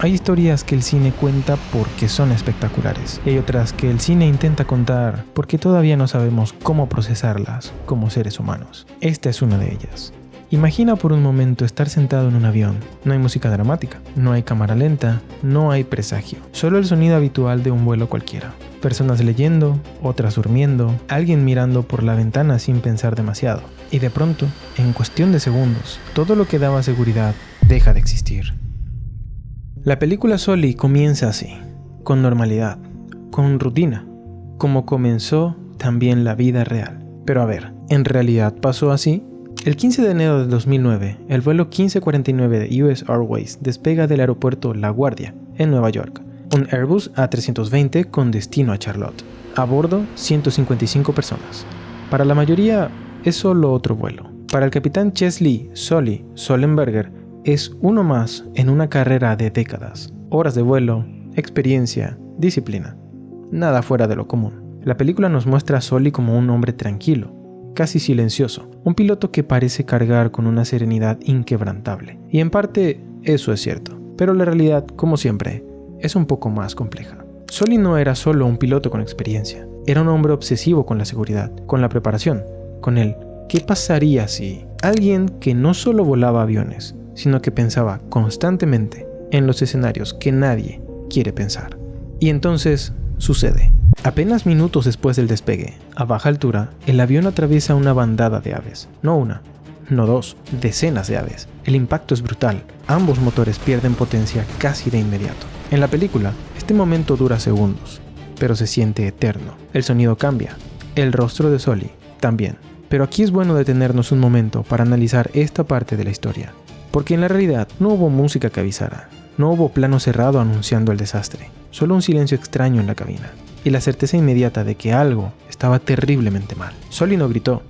Hay historias que el cine cuenta porque son espectaculares, y hay otras que el cine intenta contar porque todavía no sabemos cómo procesarlas como seres humanos. Esta es una de ellas. Imagina por un momento estar sentado en un avión. No hay música dramática, no hay cámara lenta, no hay presagio, solo el sonido habitual de un vuelo cualquiera. Personas leyendo, otras durmiendo, alguien mirando por la ventana sin pensar demasiado. Y de pronto, en cuestión de segundos, todo lo que daba seguridad deja de existir. La película Sully comienza así, con normalidad, con rutina, como comenzó también la vida real. Pero a ver, ¿en realidad pasó así? El 15 de enero de 2009, el vuelo 1549 de US Airways despega del aeropuerto La Guardia, en Nueva York, un Airbus A320 con destino a Charlotte. A bordo, 155 personas. Para la mayoría, es solo otro vuelo. Para el capitán Chesley Sully Sullenberger, es uno más en una carrera de décadas. Horas de vuelo, experiencia, disciplina. Nada fuera de lo común. La película nos muestra a Sully como un hombre tranquilo, casi silencioso, un piloto que parece cargar con una serenidad inquebrantable. Y en parte, eso es cierto. Pero la realidad, como siempre, es un poco más compleja. Sully no era solo un piloto con experiencia. Era un hombre obsesivo con la seguridad, con la preparación, con el ¿qué pasaría si? Alguien que no solo volaba aviones, sino que pensaba constantemente en los escenarios que nadie quiere pensar. Y entonces sucede. Apenas minutos después del despegue, a baja altura, el avión atraviesa una bandada de aves. No una, no dos, decenas de aves. El impacto es brutal. Ambos motores pierden potencia casi de inmediato. En la película, este momento dura segundos, pero se siente eterno. El sonido cambia. El rostro de Sully también. Pero aquí es bueno detenernos un momento para analizar esta parte de la historia. Porque en la realidad no hubo música que avisara, no hubo plano cerrado anunciando el desastre, solo un silencio extraño en la cabina, y la certeza inmediata de que algo estaba terriblemente mal. Sully no gritó,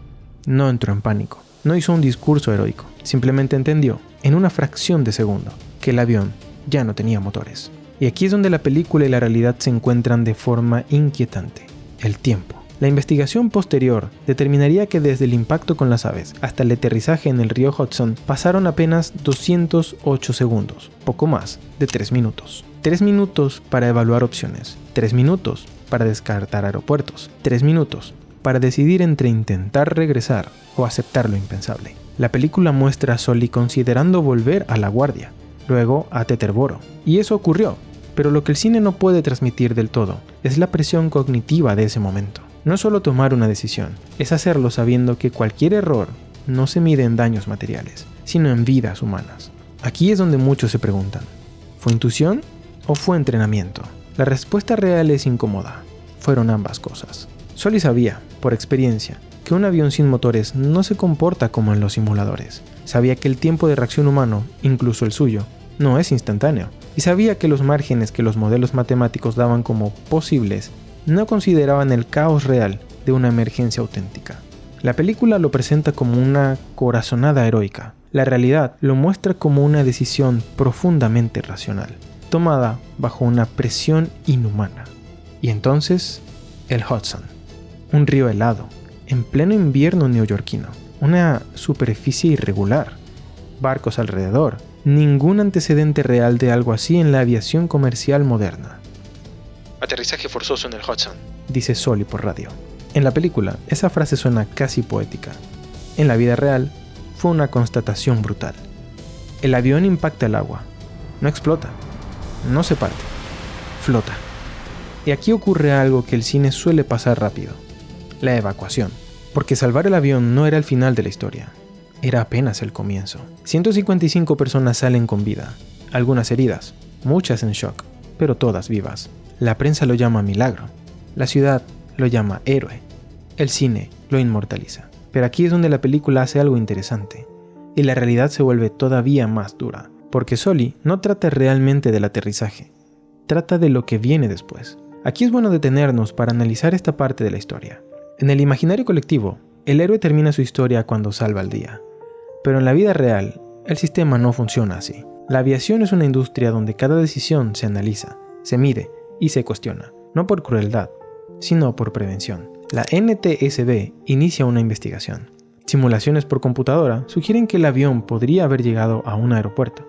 no entró en pánico, no hizo un discurso heroico, simplemente entendió, en una fracción de segundo, que el avión ya no tenía motores. Y aquí es donde la película y la realidad se encuentran de forma inquietante: el tiempo. La investigación posterior determinaría que desde el impacto con las aves hasta el aterrizaje en el río Hudson pasaron apenas 208 segundos, poco más de 3 minutos. 3 minutos para evaluar opciones, 3 minutos para descartar aeropuertos, 3 minutos para decidir entre intentar regresar o aceptar lo impensable. La película muestra a Sully considerando volver a La Guardia, luego a Teterboro, y eso ocurrió, pero lo que el cine no puede transmitir del todo es la presión cognitiva de ese momento. No es solo tomar una decisión, es hacerlo sabiendo que cualquier error no se mide en daños materiales, sino en vidas humanas. Aquí es donde muchos se preguntan, ¿fue intuición o fue entrenamiento? La respuesta real es incómoda. Fueron ambas cosas. Sully sabía, por experiencia, que un avión sin motores no se comporta como en los simuladores. Sabía que el tiempo de reacción humano, incluso el suyo, no es instantáneo. Y sabía que los márgenes que los modelos matemáticos daban como posibles no consideraban el caos real de una emergencia auténtica. La película lo presenta como una corazonada heroica. La realidad lo muestra como una decisión profundamente racional, tomada bajo una presión inhumana. Y entonces, el Hudson, un río helado, en pleno invierno neoyorquino, una superficie irregular, barcos alrededor, ningún antecedente real de algo así en la aviación comercial moderna. Aterrizaje forzoso en el Hudson, dice Sully por radio. En la película, esa frase suena casi poética. En la vida real, fue una constatación brutal. El avión impacta el agua. No explota. No se parte. Flota. Y aquí ocurre algo que el cine suele pasar rápido. La evacuación. Porque salvar el avión no era el final de la historia. Era apenas el comienzo. 155 personas salen con vida. Algunas heridas. Muchas en shock. Pero todas vivas. La prensa lo llama milagro, la ciudad lo llama héroe, el cine lo inmortaliza. Pero aquí es donde la película hace algo interesante, y la realidad se vuelve todavía más dura, porque Sully no trata realmente del aterrizaje, trata de lo que viene después. Aquí es bueno detenernos para analizar esta parte de la historia. En el imaginario colectivo, el héroe termina su historia cuando salva el día, pero en la vida real, el sistema no funciona así. La aviación es una industria donde cada decisión se analiza, se mide y se cuestiona, no por crueldad, sino por prevención. La NTSB inicia una investigación. Simulaciones por computadora sugieren que el avión podría haber llegado a un aeropuerto.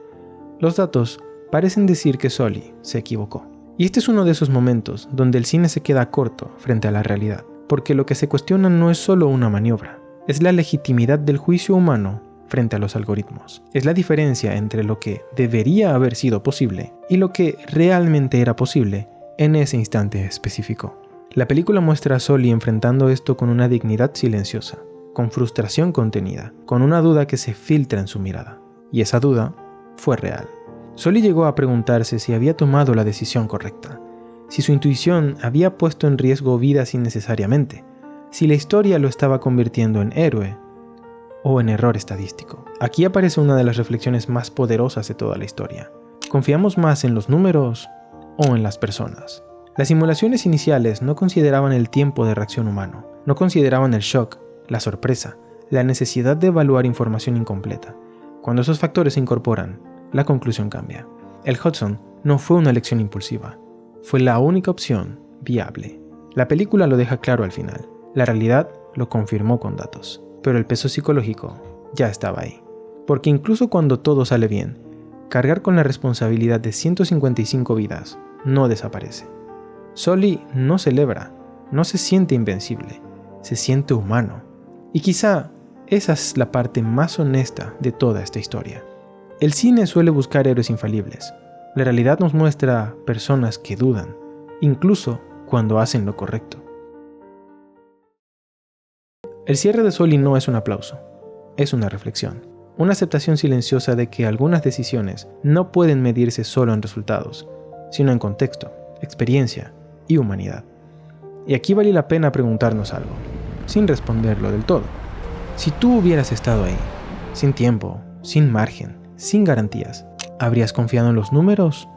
Los datos parecen decir que Sully se equivocó. Y este es uno de esos momentos donde el cine se queda corto frente a la realidad, porque lo que se cuestiona no es solo una maniobra, es la legitimidad del juicio humano frente a los algoritmos. Es la diferencia entre lo que debería haber sido posible y lo que realmente era posible en ese instante específico. La película muestra a Sully enfrentando esto con una dignidad silenciosa, con frustración contenida, con una duda que se filtra en su mirada. Y esa duda fue real. Sully llegó a preguntarse si había tomado la decisión correcta, si su intuición había puesto en riesgo vidas innecesariamente, si la historia lo estaba convirtiendo en héroe o en error estadístico. Aquí aparece una de las reflexiones más poderosas de toda la historia. ¿Confiamos más en los números o en las personas? Las simulaciones iniciales no consideraban el tiempo de reacción humano, no consideraban el shock, la sorpresa, la necesidad de evaluar información incompleta. Cuando esos factores se incorporan, la conclusión cambia. El Hudson no fue una elección impulsiva, fue la única opción viable. La película lo deja claro al final, la realidad lo confirmó con datos, pero el peso psicológico ya estaba ahí. Porque incluso cuando todo sale bien, cargar con la responsabilidad de 155 vidas no desaparece. Sully no celebra, no se siente invencible, se siente humano. Y quizá esa es la parte más honesta de toda esta historia. El cine suele buscar héroes infalibles. La realidad nos muestra personas que dudan, incluso cuando hacen lo correcto. El cierre de Sully no es un aplauso, es una reflexión. Una aceptación silenciosa de que algunas decisiones no pueden medirse solo en resultados, sino en contexto, experiencia y humanidad. Y aquí vale la pena preguntarnos algo, sin responderlo del todo. Si tú hubieras estado ahí, sin tiempo, sin margen, sin garantías, ¿habrías confiado en los números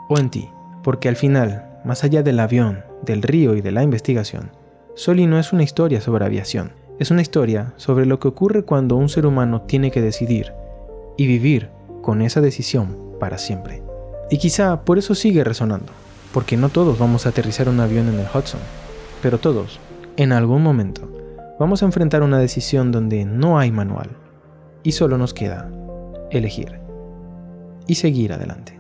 o en ti? Porque al final, más allá del avión, del río y de la investigación, Sully no es una historia sobre aviación, es una historia sobre lo que ocurre cuando un ser humano tiene que decidir y vivir con esa decisión para siempre. Y quizá por eso sigue resonando, porque no todos vamos a aterrizar un avión en el Hudson, pero todos, en algún momento, vamos a enfrentar una decisión donde no hay manual y solo nos queda elegir y seguir adelante.